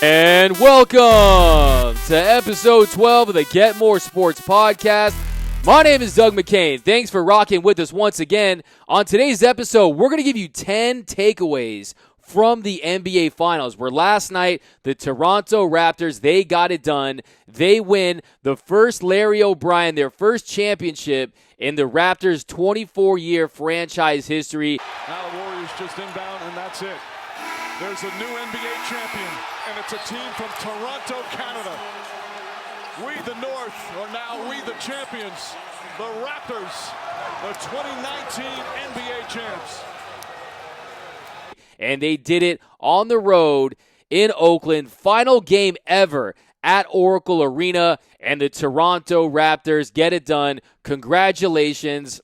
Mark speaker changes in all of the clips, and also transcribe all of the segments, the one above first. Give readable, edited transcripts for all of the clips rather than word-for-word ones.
Speaker 1: And welcome to episode 12 of the Get More Sports podcast. My name is Doug McCain. Thanks for rocking with us once again. On today's episode, we're going to give you 10 takeaways from the NBA Finals, where last night, the Toronto Raptors, they got it done. They win the first Larry O'Brien, their first championship in the Raptors' 24-year franchise history.
Speaker 2: Now the Warriors just inbound, and that's it. There's a new NBA champion, and it's a team from Toronto, Canada. We, the North, are now we, the champions. The Raptors, the 2019 NBA champs.
Speaker 1: And they did it on the road in Oakland. Final game ever at Oracle Arena, and the Toronto Raptors get it done. Congratulations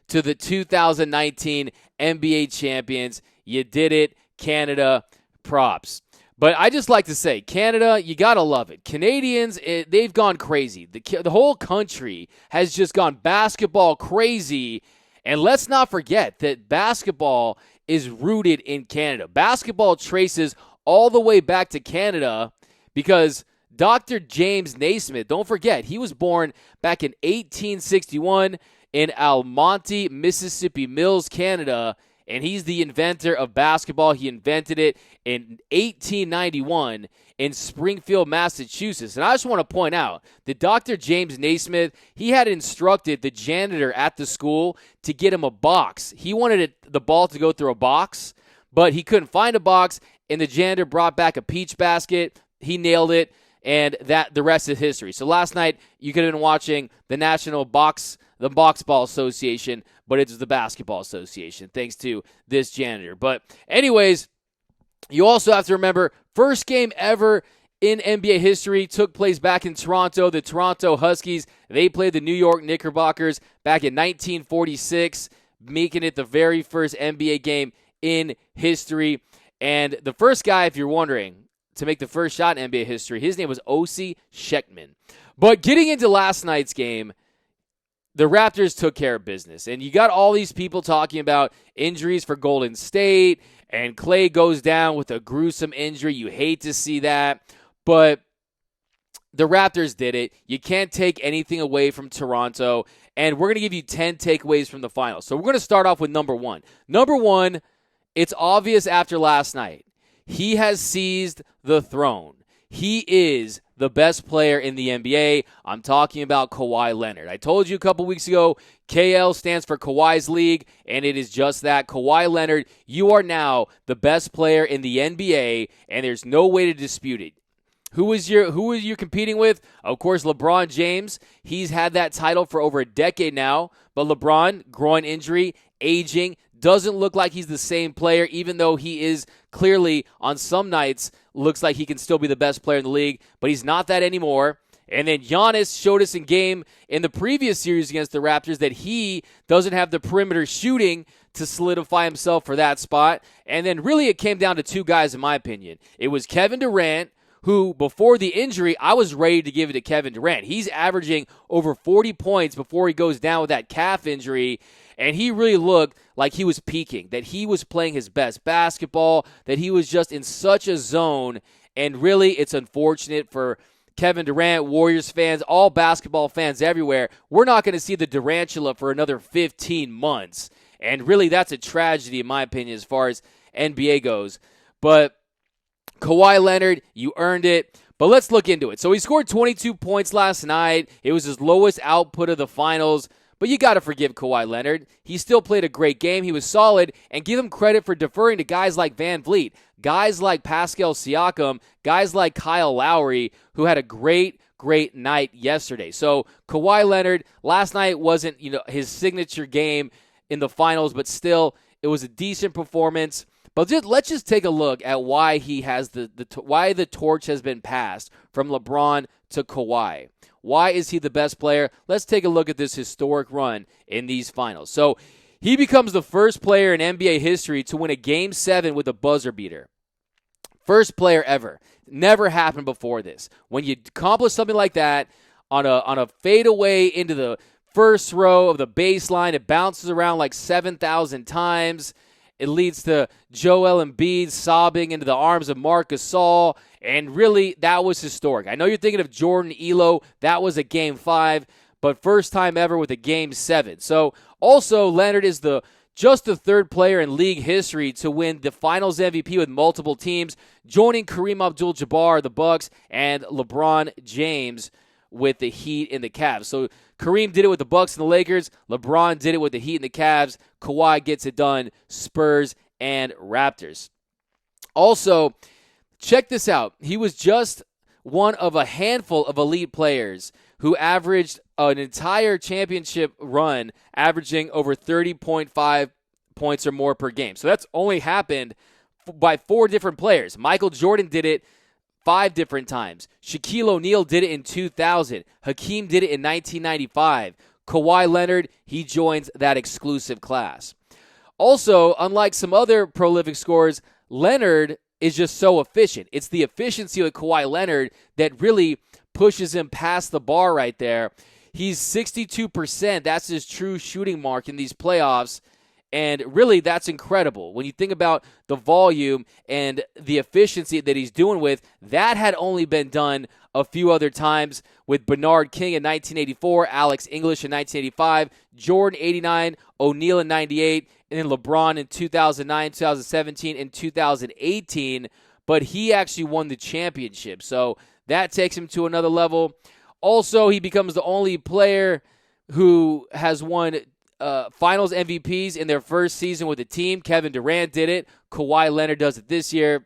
Speaker 1: to the 2019 NBA champions. You did it, Canada. Props. But I just like to say, Canada, you got to love it. Canadians, they've gone crazy. The whole country has just gone basketball crazy. And let's not forget that basketball is rooted in Canada. Basketball traces all the way back to Canada because Dr. James Naismith, don't forget, he was born back in 1861 in Almonte, Mississippi Mills, Canada, and he's the inventor of basketball. He invented it in 1891 in Springfield, Massachusetts. And I just want to point out that Dr. James Naismith, he had instructed the janitor at the school to get him a box. He wanted the ball to go through a box, but he couldn't find a box, and the janitor brought back a peach basket. He nailed it, and the rest is history. So last night, you could have been watching the Boxball Association, but it's the Basketball Association, thanks to this janitor. But anyways, you also have to remember, first game ever in NBA history took place back in Toronto. The Toronto Huskies, they played the New York Knickerbockers back in 1946, making it the very first NBA game in history. And the first guy, if you're wondering, to make the first shot in NBA history, his name was Osi Sheckman. But getting into last night's game, the Raptors took care of business. And you got all these people talking about injuries for Golden State, and Clay goes down with a gruesome injury. You hate to see that. But the Raptors did it. You can't take anything away from Toronto. And we're going to give you 10 takeaways from the finals. So we're going to start off with number one. Number one, it's obvious after last night. He has seized the throne. He is the best player in the NBA. I'm talking about Kawhi Leonard. I told you a couple weeks ago, KL stands for Kawhi's League, and it is just that. Kawhi Leonard, you are now the best player in the NBA, and there's no way to dispute it. Who is you competing with? Of course, LeBron James. He's had that title for over a decade now, but LeBron, groin injury, aging, doesn't look like he's the same player, even though he is clearly, on some nights, looks like he can still be the best player in the league, but he's not that anymore. And then Giannis showed us in the previous series against the Raptors that he doesn't have the perimeter shooting to solidify himself for that spot. And then really it came down to two guys, in my opinion. It was Kevin Durant, who before the injury, I was ready to give it to Kevin Durant. He's averaging over 40 points before he goes down with that calf injury. And he really looked like he was peaking, that he was playing his best basketball, that he was just in such a zone. And really, it's unfortunate for Kevin Durant, Warriors fans, all basketball fans everywhere. We're not going to see the Durantula for another 15 months. And really, that's a tragedy, in my opinion, as far as NBA goes. But Kawhi Leonard, you earned it. But let's look into it. So he scored 22 points last night. It was his lowest output of the finals. But you got to forgive Kawhi Leonard. He still played a great game. He was solid, and give him credit for deferring to guys like Van Vliet, guys like Pascal Siakam, guys like Kyle Lowry, who had a great night yesterday. So Kawhi Leonard, last night wasn't his signature game in the finals, but still it was a decent performance. But let's just take a look at why he has why the torch has been passed from LeBron to Kawhi. Why is he the best player? Let's take a look at this historic run in these finals. So he becomes the first player in NBA history to win a Game 7 with a buzzer beater. First player ever. Never happened before this. When you accomplish something like that on a fadeaway into the first row of the baseline, it bounces around like 7,000 times, It leads to Joel Embiid sobbing into the arms of Marc Gasol, and really, that was historic. I know you're thinking of Jordan Elo. That was a Game 5, but first time ever with a Game 7. So, also, Leonard is just the third player in league history to win the Finals MVP with multiple teams, joining Kareem Abdul-Jabbar, the Bucks, and LeBron James with the Heat and the Cavs. So Kareem did it with the Bucks and the Lakers. LeBron did it with the Heat and the Cavs. Kawhi gets it done, Spurs and Raptors. Also, check this out. He was just one of a handful of elite players who averaged an entire championship run, averaging over 30.5 points or more per game. So that's only happened by 4 different players. Michael Jordan did it 5 different times. Shaquille O'Neal did it in 2000. Hakeem did it in 1995. Kawhi Leonard, he joins that exclusive class. Also, unlike some other prolific scorers, Leonard is just so efficient. It's the efficiency of Kawhi Leonard that really pushes him past the bar right there. He's 62%. That's his true shooting mark in these playoffs. And really, that's incredible. When you think about the volume and the efficiency that he's doing with, that had only been done a few other times with Bernard King in 1984, Alex English in 1985, Jordan 89, O'Neal in 98, and then LeBron in 2009, 2017, and 2018. But he actually won the championship, so that takes him to another level. Also, he becomes the only player who has won Finals MVPs in their first season with the team. Kevin Durant did it. Kawhi Leonard does it this year.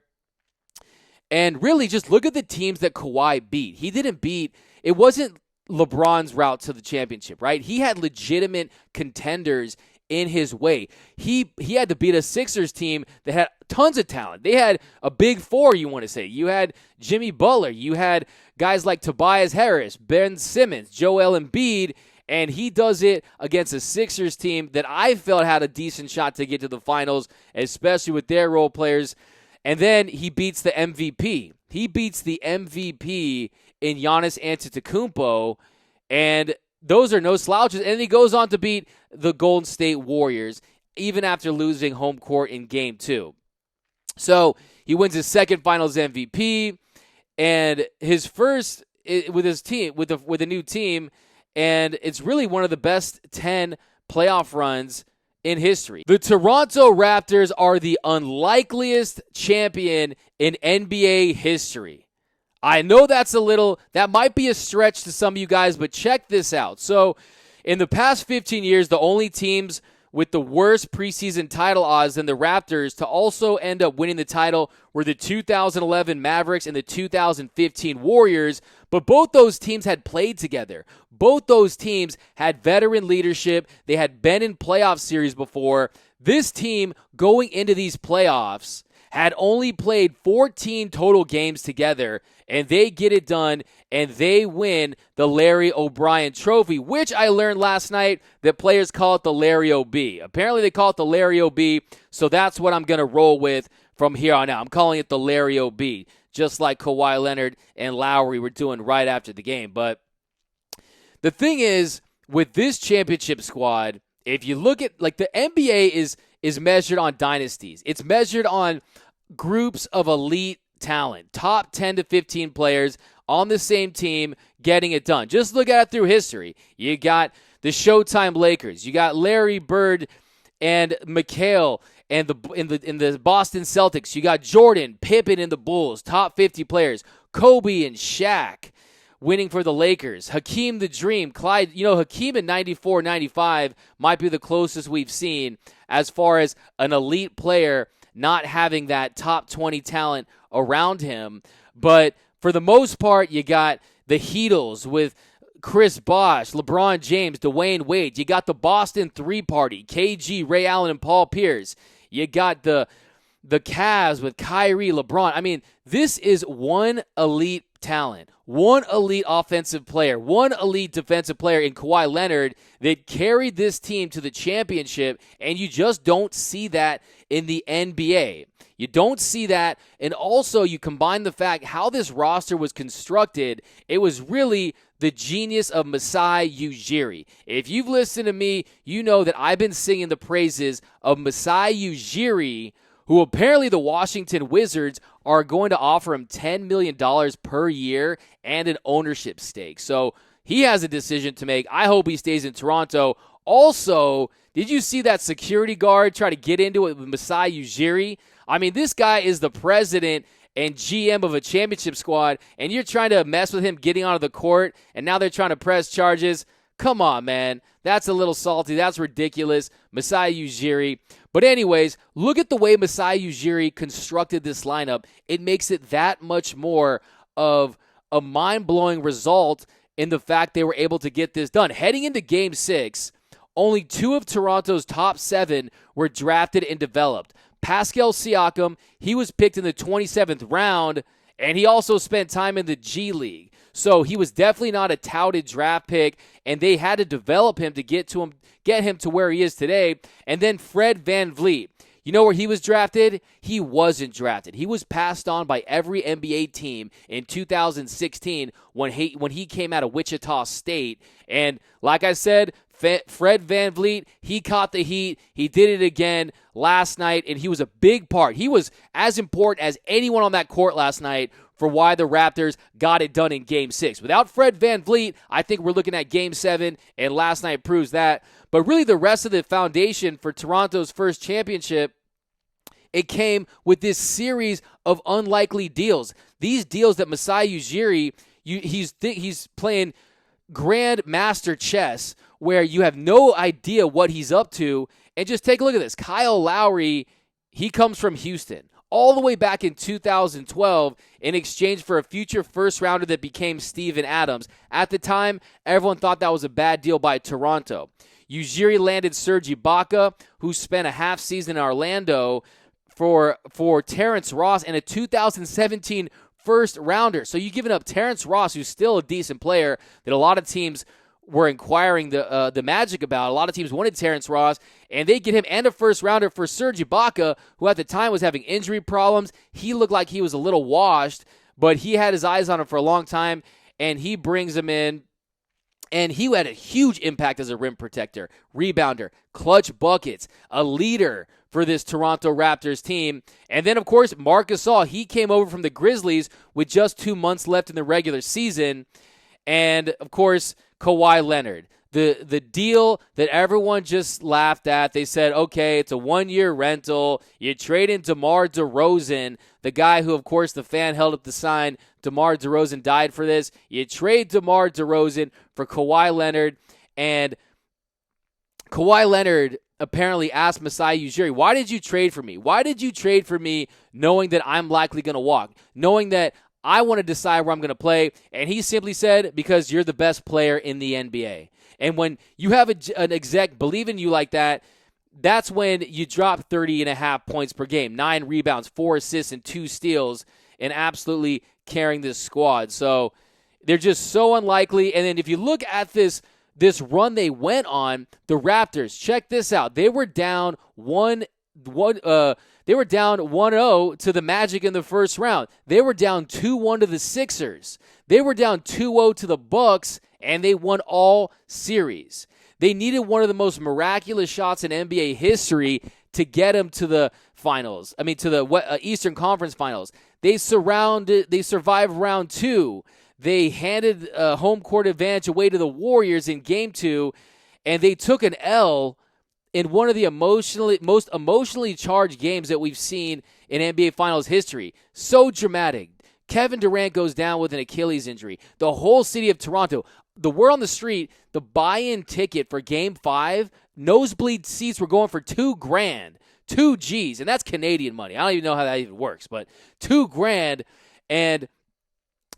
Speaker 1: And really, just look at the teams that Kawhi beat. It wasn't LeBron's route to the championship, right? He had legitimate contenders in his way. He had to beat a Sixers team that had tons of talent. They had a big 4, you want to say. You had Jimmy Butler. You had guys like Tobias Harris, Ben Simmons, Joel Embiid, and he does it against a Sixers team that I felt had a decent shot to get to the finals, especially with their role players. And then he beats the MVP. He beats the MVP in Giannis Antetokounmpo, and those are no slouches. And he goes on to beat the Golden State Warriors, even after losing home court in Game 2. So he wins his second Finals MVP, and his first with his team, with a new team. And it's really one of the best 10 playoff runs in history. The Toronto Raptors are the unlikeliest champion in NBA history. I know that might be a stretch to some of you guys, but check this out. So, in the past 15 years, the only teams with the worst preseason title odds than the Raptors to also end up winning the title were the 2011 Mavericks and the 2015 Warriors, but both those teams had played together. Both those teams had veteran leadership. They had been in playoff series before. This team, going into these playoffs, had only played 14 total games together, and they get it done, and they win the Larry O'Brien Trophy, which I learned last night that players call it the Larry O.B. Apparently they call it the Larry O.B., so that's what I'm going to roll with from here on out. I'm calling it the Larry O.B., just like Kawhi Leonard and Lowry were doing right after the game. But the thing is, with this championship squad, if you look at, like, the NBA is measured on dynasties. It's measured on groups of elite talent, top 10 to 15 players on the same team getting it done. Just look at it through history. You got the Showtime Lakers. You got Larry Bird and McHale and in the Boston Celtics. You got Jordan, Pippen in the Bulls, top 50 players. Kobe and Shaq winning for the Lakers. Hakeem the Dream, Clyde. Hakeem in 94, 95 might be the closest we've seen as far as an elite player not having that top 20 talent around him. But for the most part, you got the Heatles with Chris Bosh, LeBron James, Dwayne Wade. You got the Boston Three Party, KG, Ray Allen, and Paul Pierce. You got the Cavs with Kyrie, LeBron. I mean, this is one elite talent, one elite offensive player, one elite defensive player in Kawhi Leonard that carried this team to the championship, and you just don't see that in the NBA. You don't see that, and also you combine the fact how this roster was constructed. It was really the genius of Masai Ujiri. If you've listened to me, you know that I've been singing the praises of Masai Ujiri, who apparently the Washington Wizards are going to offer him $10 million per year and an ownership stake. So he has a decision to make. I hope he stays in Toronto. Also, did you see that security guard try to get into it with Masai Ujiri? I mean, this guy is the president and GM of a championship squad, and you're trying to mess with him getting onto the court, and now they're trying to press charges. Come on, man. That's a little salty. That's ridiculous. Masai Ujiri. But anyways, look at the way Masai Ujiri constructed this lineup. It makes it that much more of a mind-blowing result in the fact they were able to get this done. Heading into Game 6, only 2 of Toronto's top 7 were drafted and developed. Pascal Siakam, he was picked in the 27th round, and he also spent time in the G League. So he was definitely not a touted draft pick, and they had to develop him to get him to where he is today. And then Fred VanVleet. You know where he was drafted? He wasn't drafted. He was passed on by every NBA team in 2016 when he came out of Wichita State. And like I said, Fred VanVleet, he caught the heat. He did it again last night, and he was a big part. He was as important as anyone on that court last night for why the Raptors got it done in Game 6. Without Fred VanVleet, I think we're looking at Game 7, and last night proves that. But really the rest of the foundation for Toronto's first championship, it came with this series of unlikely deals. These deals that Masai Ujiri, he's playing grandmaster chess where you have no idea what he's up to. And just take a look at this. Kyle Lowry, he comes from Houston all the way back in 2012 in exchange for a future first-rounder that became Steven Adams. At the time, everyone thought that was a bad deal by Toronto. Ujiri landed Serge Ibaka, who spent a half season in Orlando, for Terrence Ross and a 2017 first-rounder. So you've given up Terrence Ross, who's still a decent player that a lot of teams were inquiring the Magic about. A lot of teams wanted Terrence Ross, and they get him and a first-rounder for Serge Ibaka, who at the time was having injury problems. He looked like he was a little washed, but he had his eyes on him for a long time, and he brings him in. And he had a huge impact as a rim protector, rebounder, clutch buckets, a leader for this Toronto Raptors team. And then, of course, Marc Gasol, he came over from the Grizzlies with just 2 months left in the regular season. And, of course, Kawhi Leonard. The deal that everyone just laughed at. They said, okay, it's a one-year rental. You trade in DeMar DeRozan, the guy who, of course, the fan held up the sign. DeMar DeRozan died for this. You trade DeMar DeRozan for Kawhi Leonard, and Kawhi Leonard apparently asked Masai Ujiri, why did you trade for me? Why did you trade for me knowing that I'm likely going to walk, knowing that I want to decide where I'm going to play? And he simply said, because you're the best player in the NBA. And when you have an exec believe in you like that, that's when you drop 30.5 points per game, 9 rebounds, 4 assists, and 2 steals, and absolutely carrying this squad. So they're just so unlikely. And then if you look at this run they went on, the Raptors, check this out. They were down 1-0 to the Magic in the first round. They were down 2-1 to the Sixers. They were down 2-0 to the Bucks, and they won all series. They needed one of the most miraculous shots in NBA history to get them to the finals. I mean, to the Eastern Conference Finals. They survived round 2. They handed home court advantage away to the Warriors in Game 2, and they took an L in one of the most emotionally charged games that we've seen in NBA Finals history. So dramatic. Kevin Durant goes down with an Achilles injury. The whole city of Toronto, the word on the street, the buy-in ticket for Game 5, nosebleed seats were going for $2,000, $2 G's, and that's Canadian money. I don't even know how that even works, but $2,000, and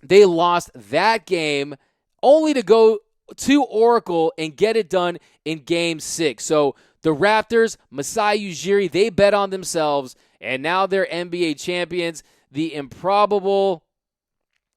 Speaker 1: they lost that game only to go to Oracle and get it done in Game 6. So the Raptors, Masai Ujiri, they bet on themselves, and now they're NBA champions. The improbable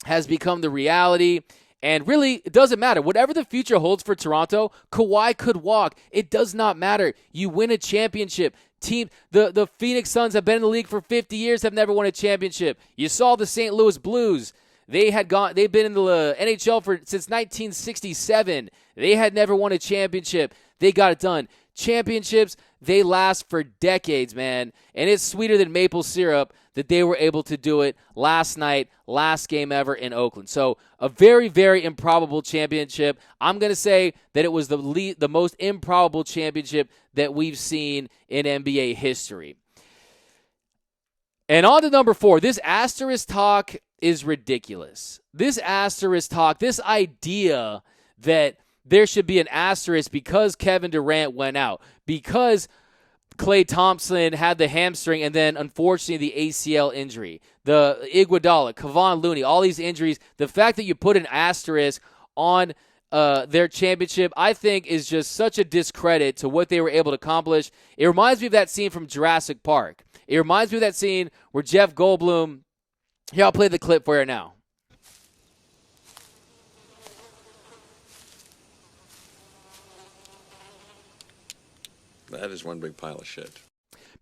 Speaker 1: has become the reality. And really, it doesn't matter. Whatever the future holds for Toronto, Kawhi could walk. It does not matter. You win a championship. The Phoenix Suns have been in the league for 50 years, have never won a championship. You saw the St. Louis Blues. They've been in the NHL since 1967. They had never won a championship. They got it done. Championships, they last for decades, man. And it's sweeter than maple syrup that they were able to do it last night, last game ever in Oakland. So a very, very improbable championship. I'm going to say that it was the most improbable championship that we've seen in NBA history. And on to number 4. This asterisk talk is ridiculous. This asterisk talk, this idea that there should be an asterisk because Kevin Durant went out, because Klay Thompson had the hamstring and then, unfortunately, the ACL injury, the Iguodala, Kevon Looney, all these injuries. The fact that you put an asterisk on their championship, I think, is just such a discredit to what they were able to accomplish. It reminds me of that scene from Jurassic Park. It reminds me of that scene where Jeff Goldblum, here, I'll play the clip for you now.
Speaker 3: That is one big pile of shit.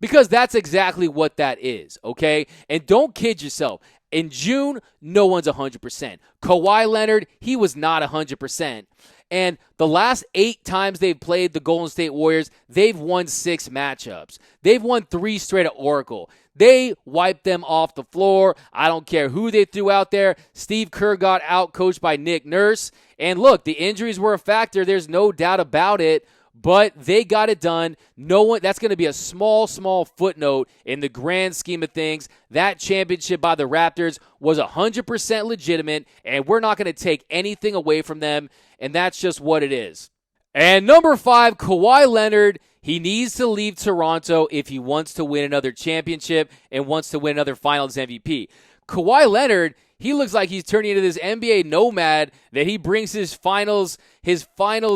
Speaker 1: Because that's exactly what that is, okay? And don't kid yourself. In June, no one's 100%. Kawhi Leonard, he was not 100%. And the last 8 times they've played the Golden State Warriors, they've won 6 matchups. They've won 3 straight at Oracle. They wiped them off the floor. I don't care who they threw out there. Steve Kerr got out-coached by Nick Nurse. And look, the injuries were a factor. There's no doubt about it. But they got it done. That's going to be a small footnote in the grand scheme of things. That championship by the Raptors was 100% legitimate, and we're not going to take anything away from them, and that's just what it is. And number 5, Kawhi Leonard. He needs to leave Toronto if he wants to win another championship and wants to win another Finals MVP. Kawhi Leonard, he looks like he's turning into this NBA nomad that he brings his finals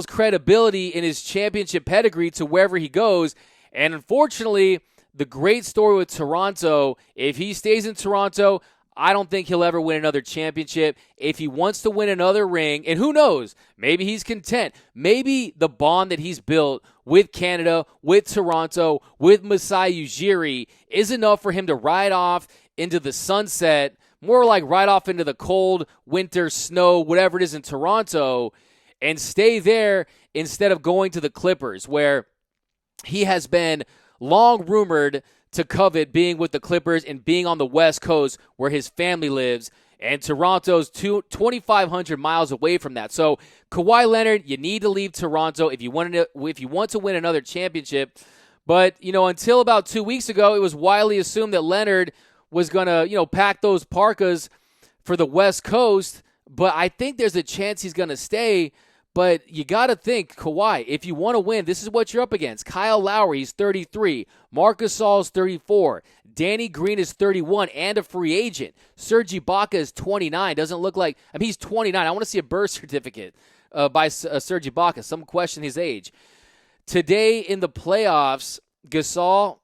Speaker 1: credibility and his championship pedigree to wherever he goes. And unfortunately, the great story with Toronto, if he stays in Toronto, I don't think he'll ever win another championship. If he wants to win another ring, and who knows, maybe he's content. Maybe the bond that he's built with Canada, with Toronto, with Masai Ujiri is enough for him to ride off into the sunset, more like right off into the cold winter snow, whatever it is in Toronto, and stay there instead of going to the Clippers, where he has been long rumored to covet being with the Clippers and being on the West Coast where his family lives, and Toronto's 2,500 miles away from that. So Kawhi Leonard, you need to leave Toronto if you want to win another championship. But, until about 2 weeks ago, it was widely assumed that Leonard was going to, pack those parkas for the West Coast, but I think there's a chance he's going to stay. But you got to think, Kawhi, if you want to win, this is what you're up against. Kyle Lowry, he's 33. Marc Gasol is 34. Danny Green is 31 and a free agent. Serge Ibaka is 29. Doesn't look like, he's 29. I want to see a birth certificate by Serge Ibaka. Some question his age. Today in the playoffs, Gasol,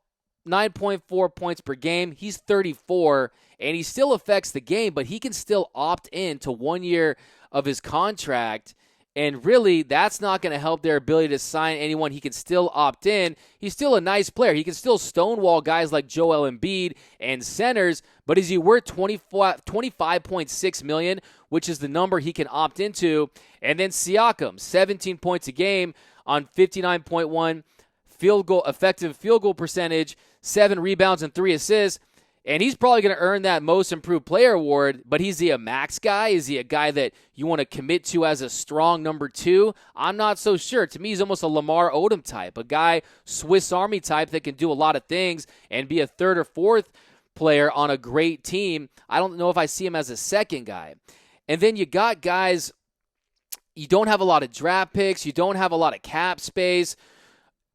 Speaker 1: 9.4 points per game. He's 34, and he still affects the game, but he can still opt in to 1 year of his contract. And really, that's not going to help their ability to sign anyone. He can still opt in. He's still a nice player. He can still stonewall guys like Joel Embiid and centers, but is he worth $25.6 million, which is the number he can opt into? And then Siakam, 17 points a game on 59.1 effective field goal percentage, 7 rebounds and 3 assists. And he's probably going to earn that most improved player award, but is he a max guy? Is he a guy that you want to commit to as a strong number 2? I'm not so sure. To me, he's almost a Lamar Odom type, a guy, Swiss Army type that can do a lot of things and be a 3rd or 4th player on a great team. I don't know if I see him as a second guy. And then you got guys, you don't have a lot of draft picks, you don't have a lot of cap space.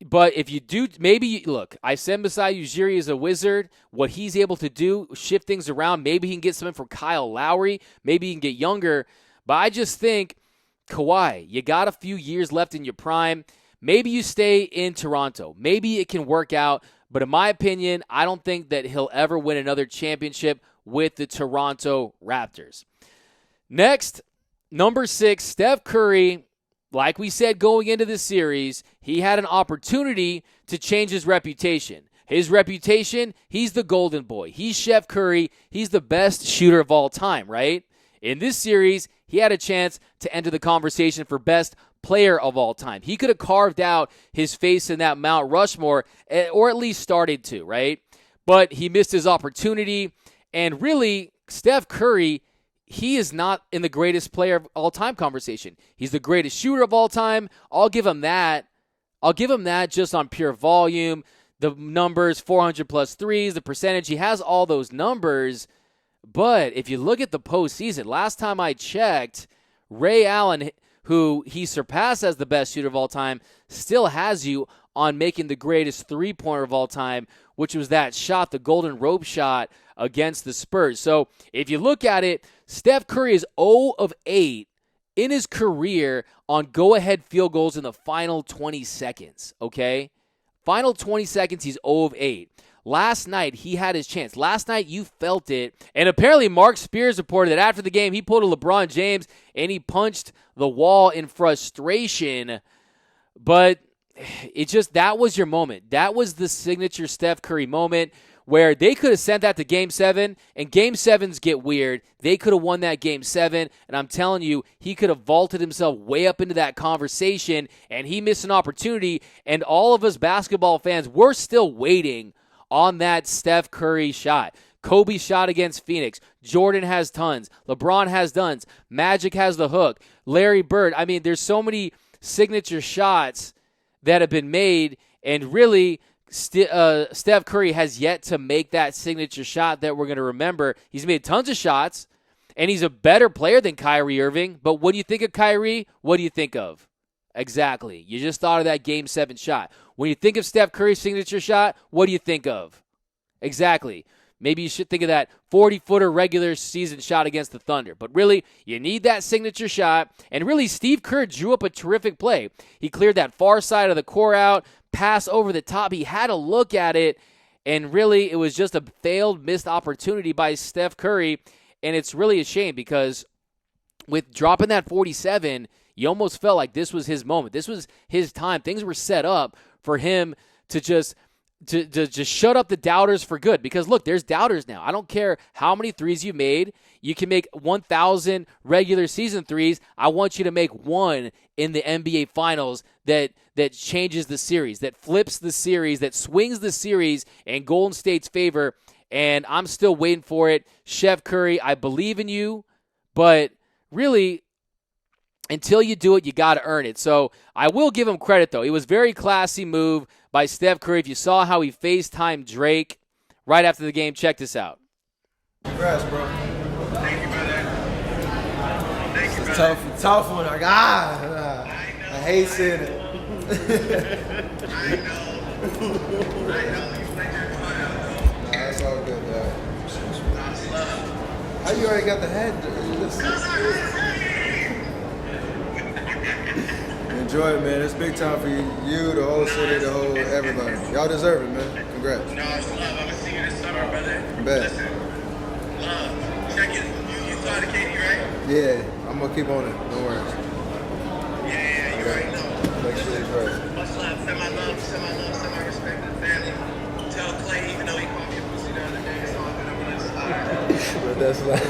Speaker 1: But if you do, look, I said Masai Ujiri is a wizard. What he's able to do, shift things around. Maybe he can get something for Kyle Lowry. Maybe he can get younger. But I just think, Kawhi, you got a few years left in your prime. Maybe you stay in Toronto. Maybe it can work out. But in my opinion, I don't think that he'll ever win another championship with the Toronto Raptors. Next, number 6, Steph Curry. Like we said going into the series, he had an opportunity to change his reputation. His reputation, he's the golden boy. He's Chef Curry. He's the best shooter of all time, right? In this series, he had a chance to enter the conversation for best player of all time. He could have carved out his face in that Mount Rushmore, or at least started to, right? But he missed his opportunity. And really, Steph Curry, he is not in the greatest player of all time conversation. He's the greatest shooter of all time. I'll give him that. Just on pure volume, the numbers, 400 plus threes, the percentage. He has all those numbers. But if you look at the postseason, last time I checked, Ray Allen, who he surpassed as the best shooter of all time, still has you on making the greatest three-pointer of all time, which was that shot, the golden rope shot against the Spurs. So if you look at it, Steph Curry is 0 of 8 in his career on go-ahead field goals in the final 20 seconds, okay? Final 20 seconds, he's 0 of 8. Last night, he had his chance. Last night, you felt it. And apparently, Mark Spears reported that after the game, he pulled a LeBron James and he punched the wall in frustration. But that was your moment. That was the signature Steph Curry moment where they could have sent that to Game 7, and Game 7s get weird. They could have won that Game 7, and I'm telling you, he could have vaulted himself way up into that conversation, and he missed an opportunity, and all of us basketball fans, we're still waiting on that Steph Curry shot. Kobe shot against Phoenix. Jordan has tons. LeBron has tons. Magic has the hook. Larry Bird. I mean, there's so many signature shots that have been made, and really, Steph Curry has yet to make that signature shot that we're going to remember. He's made tons of shots, and he's a better player than Kyrie Irving. But when you think of Kyrie, what do you think of? Exactly. You just thought of that Game 7 shot. When you think of Steph Curry's signature shot, what do you think of? Exactly. Maybe you should think of that 40-footer regular season shot against the Thunder. But really, you need that signature shot. And really, Steve Kerr drew up a terrific play. He cleared that far side of the core out, pass over the top. He had a look at it, and really, it was just a failed, missed opportunity by Steph Curry. And it's really a shame because with dropping that 47, you almost felt like this was his moment. This was his time. Things were set up for him to just shut up the doubters for good. Because, look, there's doubters now. I don't care how many threes you made. You can make 1,000 regular season threes. I want you to make one in the NBA Finals that changes the series, that flips the series, that swings the series in Golden State's favor. And I'm still waiting for it. Chef Curry, I believe in you. But really, until you do it, you got to earn it. So I will give him credit, though. It was a very classy move by Steph Curry. If you saw how he FaceTimed Drake right after the game, check this out.
Speaker 4: Congrats, bro.
Speaker 5: Thank you, brother. Thank you,
Speaker 4: It's
Speaker 5: brother.
Speaker 4: tough one. Like, I hate seeing it.
Speaker 5: I know. You played your butt out,
Speaker 4: Nah, it's all good, dog.
Speaker 5: though. Love.
Speaker 4: How you already got the head? Enjoy it, man. It's big time for you, the whole city, the whole everybody. Y'all deserve it, man. Congrats.
Speaker 5: No, it's love. I'm gonna see you this summer, brother.
Speaker 4: Bet.
Speaker 5: Listen, love. Check it. You saw the KD, right?
Speaker 4: Yeah, I'm gonna keep on it. No worries.
Speaker 5: Yeah, you already know.
Speaker 4: Make sure he's right.
Speaker 5: Much love. Send my love. Send my love. Send my respect to the family. Tell Clay, even though he called me a pussy the other day, it's all good. I'm gonna
Speaker 4: But that's like,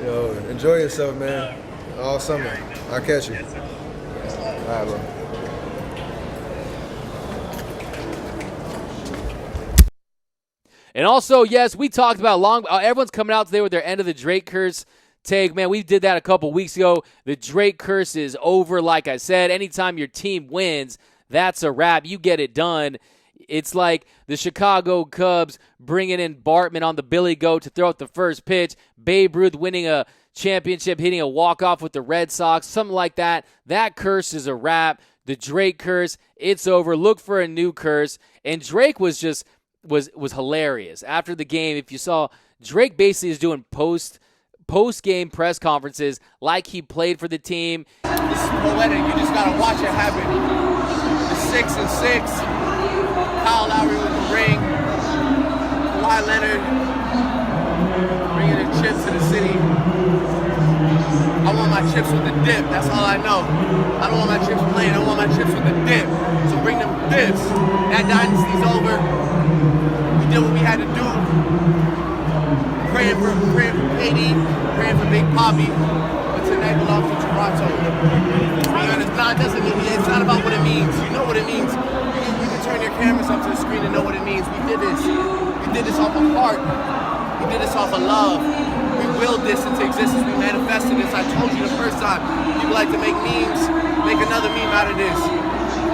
Speaker 4: yo, enjoy yourself, man. All summer. I'll catch you. All right, bro.
Speaker 1: And also, yes, we talked about everyone's coming out today with their end of the Drake curse take. Man, we did that a couple weeks ago. The Drake curse is over, like I said. Anytime your team wins, that's a wrap. You get it done. It's like the Chicago Cubs bringing in Bartman on the Billy Goat to throw out the first pitch. Babe Ruth winning a championship, hitting a walk-off with the Red Sox, something like that. That curse is a wrap. The Drake curse, it's over. Look for a new curse. And Drake was hilarious. After the game, if you saw, Drake basically is doing post-game press conferences like he played for the team.
Speaker 6: This is poetic. You just gotta watch it happen. The 6-6. Kyle Lowry with the ring. Kawhi Leonard bringing the chips to the city. I want my chips with the dip. That's all I know. I don't want my chips plain. I want my chips with the dip. So bring them dips. That dynasty's over. We did what we had to do. Praying for KD, praying for Big Poppy, but tonight belongs to Toronto. It's not about what it means. You know what it means. You can turn your cameras up to the screen and know what it means. We did this. We did this off of heart. We did this off of love. We willed this into existence. We manifested this. I told you the first time. People like to make memes, make another meme out of this.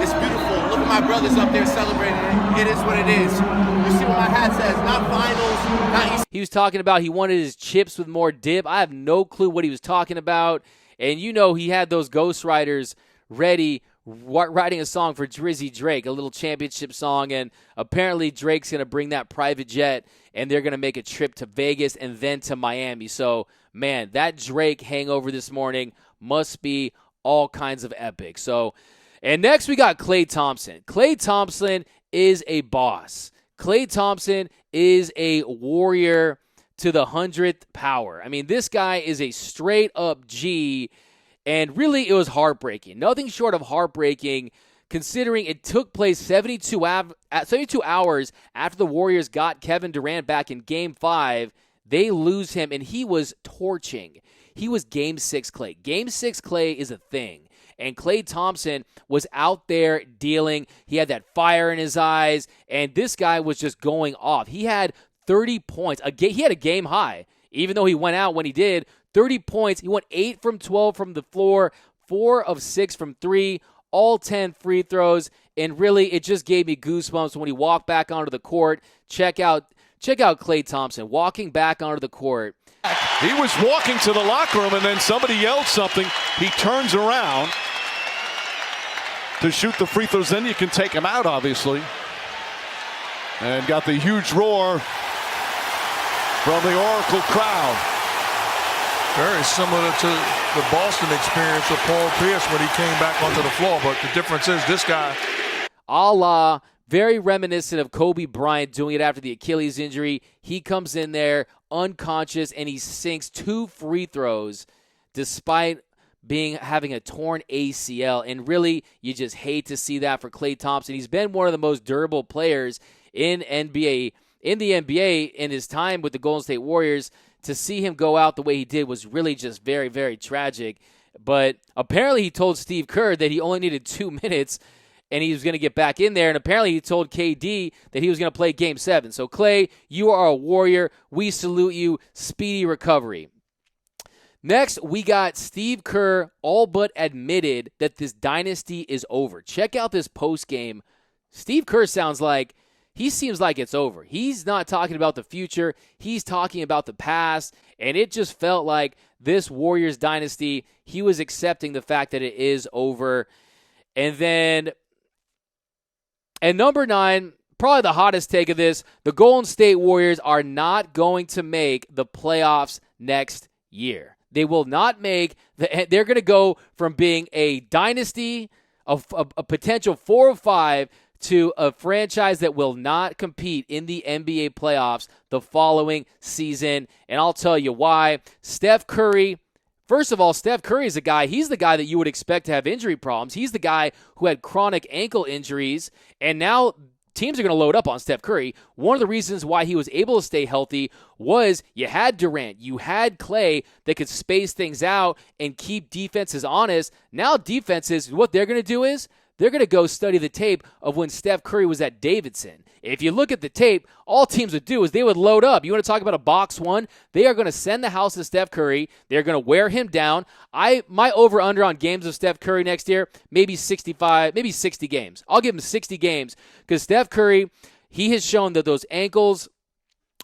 Speaker 6: It's beautiful. Look at my brothers up there celebrating it. It is what it is. You see what my hat says. Not finals, not East.
Speaker 1: He was talking about he wanted his chips with more dip. I have no clue what he was talking about. And you know he had those ghostwriters ready, writing a song for Drizzy Drake, a little championship song. And apparently Drake's going to bring that private jet, and they're going to make a trip to Vegas and then to Miami. So, man, that Drake hangover this morning must be all kinds of epic. So, and next we got Klay Thompson. Klay Thompson is a boss. Klay Thompson is a warrior to the 100th power. I mean, this guy is a straight-up G, and really it was heartbreaking. Nothing short of heartbreaking, considering it took place 72 hours after the Warriors got Kevin Durant back in Game 5. They lose him, and he was torching. He was Game 6 Klay. Game 6 Klay is a thing. And Klay Thompson was out there dealing. He had that fire in his eyes, and this guy was just going off. He had 30 points. He had a game high, even though he went out when he did. 30 points. He went 8 from 12 from the floor, 4 of 6 from 3, all 10 free throws, and really it just gave me goosebumps when he walked back onto the court. Check out Klay Thompson walking back onto the court.
Speaker 2: He was walking to the locker room, and then somebody yelled something. He turns around to shoot the free throws. Then you can take him out, obviously. And got the huge roar from the Oracle crowd.
Speaker 7: Very similar to the Boston experience of Paul Pierce when he came back onto the floor. But the difference is this guy.
Speaker 1: A la very reminiscent of Kobe Bryant doing it after the Achilles injury. He comes in there unconscious, and he sinks 2 free throws despite having a torn ACL. And really, you just hate to see that for Klay Thompson. He's been one of the most durable players in the NBA in his time with the Golden State Warriors. To see him go out the way he did was really just very, very tragic. But apparently he told Steve Kerr that he only needed 2 minutes and he was going to get back in there. And apparently he told KD that he was going to play Game 7. So, Klay, you are a warrior. We salute you. Speedy recovery. Next, we got Steve Kerr all but admitted that this dynasty is over. Check out this postgame. Steve Kerr seems like it's over. He's not talking about the future. He's talking about the past. And it just felt like this Warriors dynasty, he was accepting the fact that it is over. And number 9, probably the hottest take of this, the Golden State Warriors are not going to make the playoffs next year. They will not make they're going to go from being a dynasty of a potential 4 or 5 to a franchise that will not compete in the NBA playoffs the following season. And I'll tell you why. Steph Curry, first of all, Steph Curry is he's the guy that you would expect to have injury problems. He's the guy who had chronic ankle injuries, and now teams are going to load up on Steph Curry. One of the reasons why he was able to stay healthy was you had Durant, you had Klay that could space things out and keep defenses honest. Now defenses, what they're going to do is they're going to go study the tape of when Steph Curry was at Davidson. If you look at the tape, all teams would do is they would load up. You want to talk about a box one? They are going to send the house to Steph Curry. They're going to wear him down. My over-under on games of Steph Curry next year, maybe 65, maybe 60 games. I'll give him 60 games because Steph Curry, he has shown that those ankles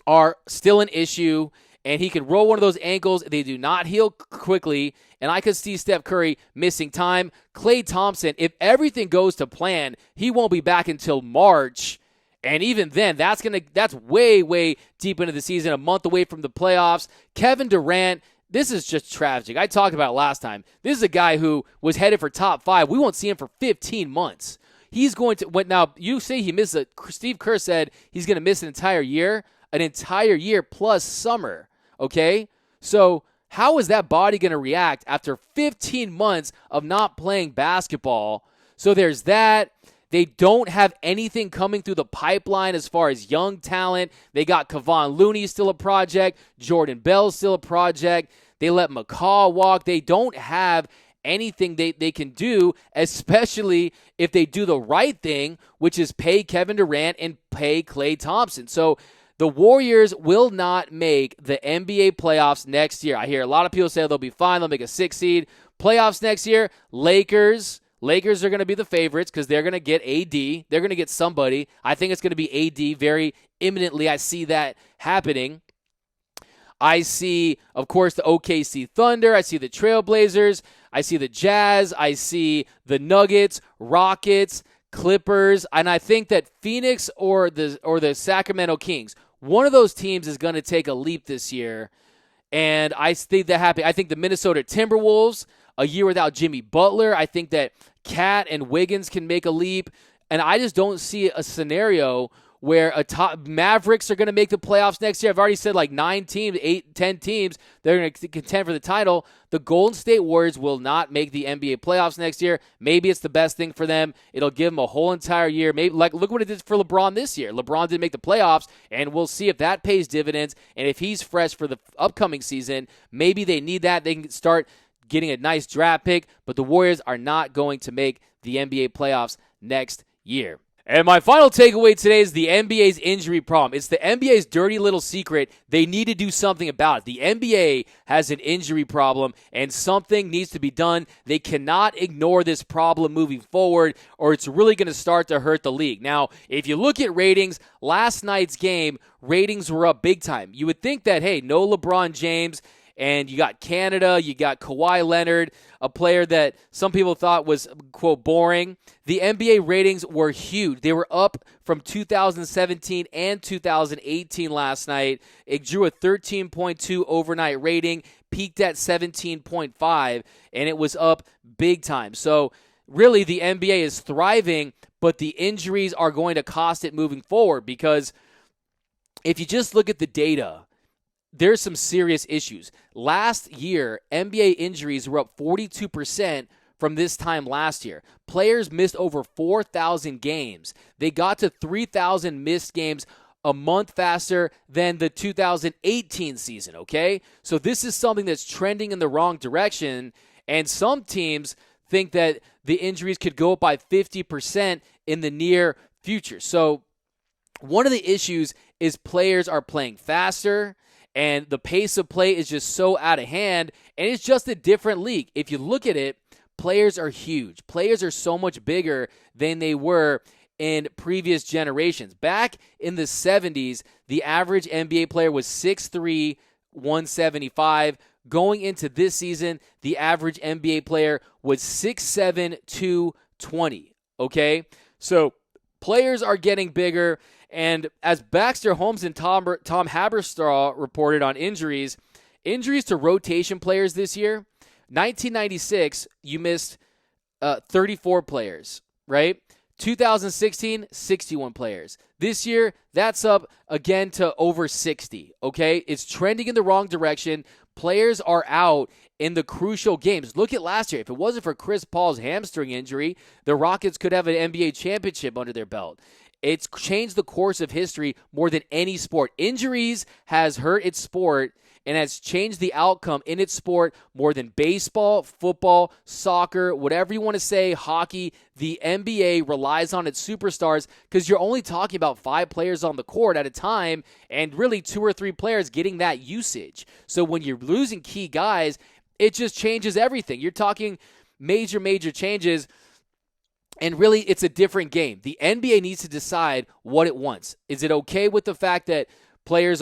Speaker 1: are still an issue, and he can roll one of those ankles. They do not heal quickly, and I could see Steph Curry missing time. Klay Thompson, if everything goes to plan, he won't be back until March. And even then, that's way, way deep into the season, a month away from the playoffs. Kevin Durant, this is just tragic. I talked about it last time. This is a guy who was headed for top 5. We won't see him for 15 months. He's going to, now you say he missed Steve Kerr said he's going to miss an entire year plus summer, okay? So how is that body going to react after 15 months of not playing basketball? So there's that. They don't have anything coming through the pipeline as far as young talent. They got Kevon Looney still a project. Jordan Bell still a project. They let McCaw walk. They don't have anything they can do, especially if they do the right thing, which is pay Kevin Durant and pay Klay Thompson. So the Warriors will not make the NBA playoffs next year. I hear a lot of people say they'll be fine. They'll make a 6 seed. Playoffs next year, Lakers are going to be the favorites because they're going to get AD. They're going to get somebody. I think it's going to be AD very imminently. I see that happening. I see, of course, the OKC Thunder. I see the Trailblazers. I see the Jazz. I see the Nuggets, Rockets, Clippers, and I think that Phoenix or the Sacramento Kings, one of those teams is going to take a leap this year, and I think that happen. I think the Minnesota Timberwolves, a year without Jimmy Butler, I think that Cat and Wiggins can make a leap, and I just don't see a scenario where top Mavericks are going to make the playoffs next year. I've already said like 9 teams, 8, 10 teams, they're going to contend for the title. The Golden State Warriors will not make the NBA playoffs next year. Maybe it's the best thing for them. It'll give them a whole entire year. Maybe look what it did for LeBron this year. LeBron didn't make the playoffs, and we'll see if that pays dividends. And if he's fresh for the upcoming season, maybe they need that. They can start getting a nice draft pick, but the Warriors are not going to make the NBA playoffs next year. And my final takeaway today is the NBA's injury problem. It's the NBA's dirty little secret. They need to do something about it. The NBA has an injury problem, and something needs to be done. They cannot ignore this problem moving forward, or it's really going to start to hurt the league. Now, if you look at ratings, last night's game, ratings were up big time. You would think that, hey, no LeBron James, and you got Canada, you got Kawhi Leonard, a player that some people thought was, quote, boring. The NBA ratings were huge. They were up from 2017 and 2018 last night. It drew a 13.2 overnight rating, peaked at 17.5, and it was up big time. So really the NBA is thriving, but the injuries are going to cost it moving forward, because if you just look at the data, there's some serious issues. Last year, NBA injuries were up 42% from this time last year. Players missed over 4,000 games. They got to 3,000 missed games a month faster than the 2018 season, okay? So this is something that's trending in the wrong direction, and some teams think that the injuries could go up by 50% in the near future. So one of the issues is players are playing faster, and the pace of play is just so out of hand, and it's just a different league. If you look at it, players are huge. Players are so much bigger than they were in previous generations. Back in the 70s, the average NBA player was 6'3", 175. Going into this season, the average NBA player was 6'7", 220. Okay? So players are getting bigger. And as Baxter Holmes and Tom Haberstraw reported on injuries to rotation players this year, 1996, you missed 34 players, right? 2016, 61 players. This year, that's up again to over 60, okay? It's trending in the wrong direction. Players are out in the crucial games. Look at last year. If it wasn't for Chris Paul's hamstring injury, the Rockets could have an NBA championship under their belt. It's changed the course of history more than any sport. Injuries has hurt its sport and has changed the outcome in its sport more than baseball, football, soccer, whatever you want to say, hockey. The NBA relies on its superstars because you're only talking about 5 players on the court at a time, and really 2 or 3 players getting that usage. So when you're losing key guys, it just changes everything. You're talking major changes. And really, it's a different game. The NBA needs to decide what it wants. Is it okay with the fact that players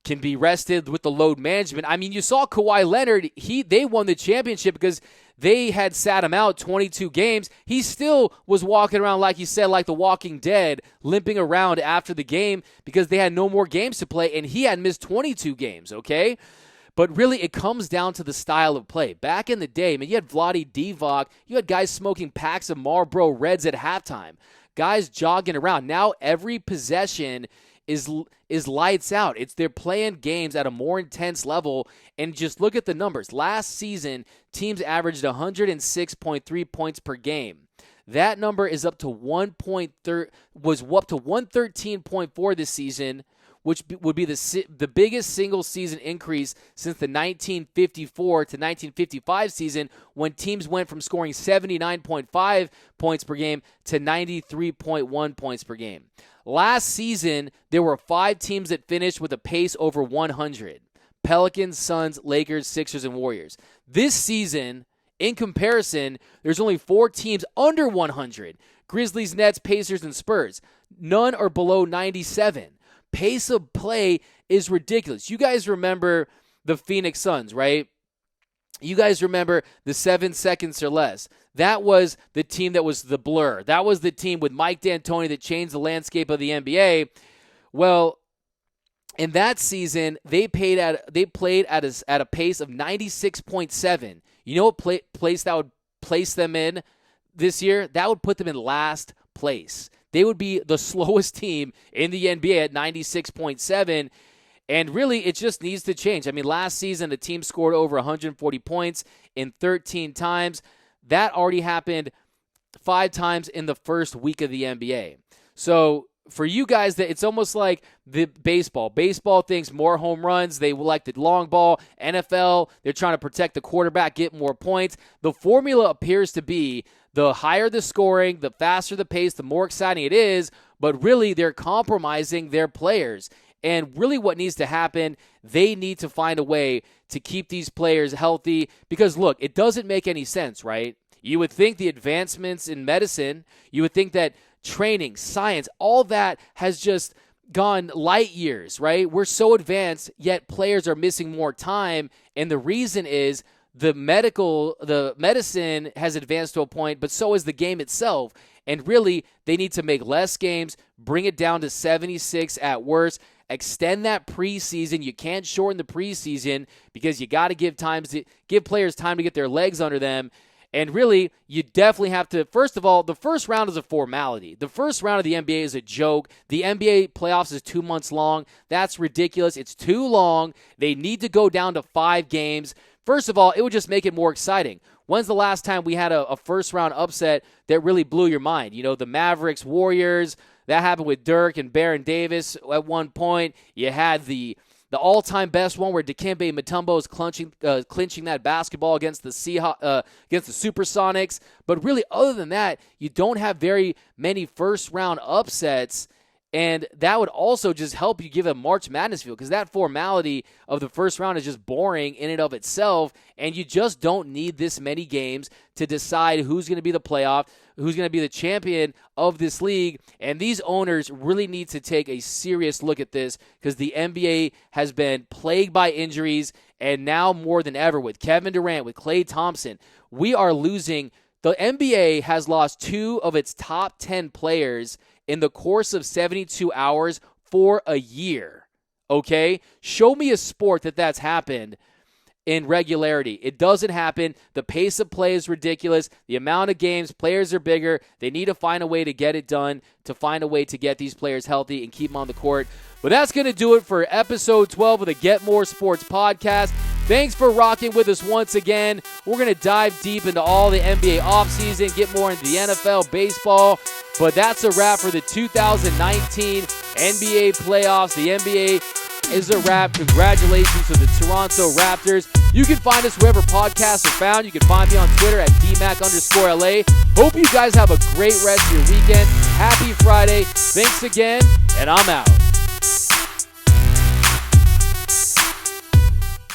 Speaker 1: can be rested with the load management? I mean, you saw Kawhi Leonard. They won the championship because they had sat him out 22 games. He still was walking around, like you said, like the Walking Dead, limping around after the game because they had no more games to play, and he had missed 22 games, okay? But really, it comes down to the style of play. Back in the day, man, you had Vlade Divac. You had guys smoking packs of Marlboro Reds at halftime. Guys jogging around. Now every possession is lights out. They're playing games at a more intense level. And just look at the numbers. Last season, teams averaged 106.3 points per game. That number is up to 113.4 this season, which would be the biggest single season increase since the 1954 to 1955 season, when teams went from scoring 79.5 points per game to 93.1 points per game. Last season, there were 5 teams that finished with a pace over 100. Pelicans, Suns, Lakers, Sixers, and Warriors. This season, in comparison, there's only 4 teams under 100. Grizzlies, Nets, Pacers, and Spurs. None are below 97. Pace of play is ridiculous. You guys remember the Phoenix Suns, right? You guys remember the 7 seconds or less. That was the team that was the blur. That was the team with Mike D'Antoni that changed the landscape of the NBA. Well, in that season, they played at a pace of 96.7. You know what place that would place them in this year? That would put them in last place. They would be the slowest team in the NBA at 96.7. And really, it just needs to change. I mean, last season, the team scored over 140 points in 13 times. That already happened 5 times in the first week of the NBA. So for you guys, that it's almost like the baseball. Baseball thinks more home runs. They like the long ball. NFL, they're trying to protect the quarterback, get more points. The formula appears to be the higher the scoring, the faster the pace, the more exciting it is. But really, they're compromising their players. And really what needs to happen, they need to find a way to keep these players healthy. Because, look, it doesn't make any sense, right? You would think the advancements in medicine, you would think that training, science, all that has just gone light years, right? We're so advanced, yet players are missing more time. And the reason is the medicine has advanced to a point, but so has the game itself. And really, they need to make less games, bring it down to 76 at worst. Extend that preseason. You can't shorten the preseason because you got to give players time to get their legs under them. And really, you definitely have to, first of all, the first round is a formality. The first round of the NBA is a joke. The NBA playoffs is 2 months long. That's ridiculous. It's too long. They need to go down to 5 games. First of all, it would just make it more exciting. When's the last time we had a first-round upset that really blew your mind? You know, the Mavericks, Warriors. That happened with Dirk and Baron Davis at one point. You had the all-time best one where Dikembe Mutombo is clinching that basketball against the Supersonics. But really, other than that, you don't have very many first-round upsets. And that would also just help you give a March Madness feel, because that formality of the first round is just boring in and of itself, and you just don't need this many games to decide who's going to be the playoff, who's going to be the champion of this league. And these owners really need to take a serious look at this, because the NBA has been plagued by injuries, and now more than ever with Kevin Durant, with Klay Thompson, we are losing. The NBA has lost 2 of its top 10 players in the course of 72 hours for a year, okay? Show me a sport that's happened in regularity. It doesn't happen. The pace of play is ridiculous. The amount of games, players are bigger. They need to find a way to get it done, to find a way to get these players healthy and keep them on the court. But that's going to do it for episode 12 of the Get More Sports podcast. Thanks for rocking with us once again. We're going to dive deep into all the NBA offseason, get more into the NFL, baseball. But that's a wrap for the 2019 NBA playoffs. The NBA is a wrap. Congratulations to the Toronto Raptors. You can find us wherever podcasts are found. You can find me on Twitter at DMAC_LA. Hope you guys have a great rest of your weekend. Happy Friday. Thanks again, and I'm out.